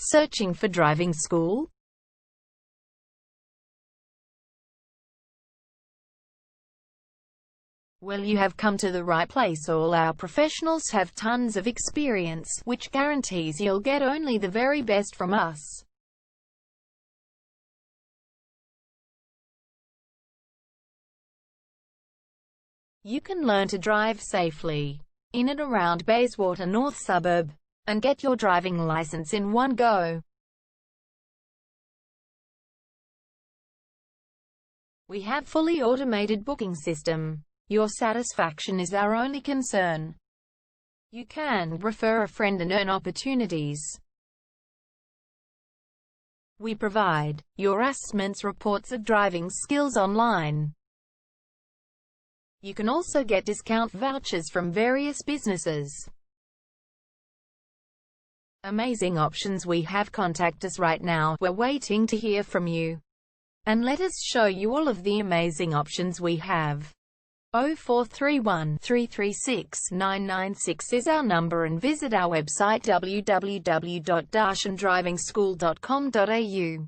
Searching for driving school? Well, you have come to the right place. All our professionals have tons of experience, which guarantees you'll get only the very best from us. You can learn to drive safely in and around Bayswater North suburb, and get your driving license in one go. We have fully automated booking system. Your satisfaction is our only concern. You can refer a friend and earn opportunities. We provide your assessments reports of driving skills online. You can also get discount vouchers from various businesses. Amazing options we have. Contact us right now. We're waiting to hear from you. And let us show you all of the amazing options we have. 0431 336 996 is our number, and visit our website www.darshandrivingschool.com.au.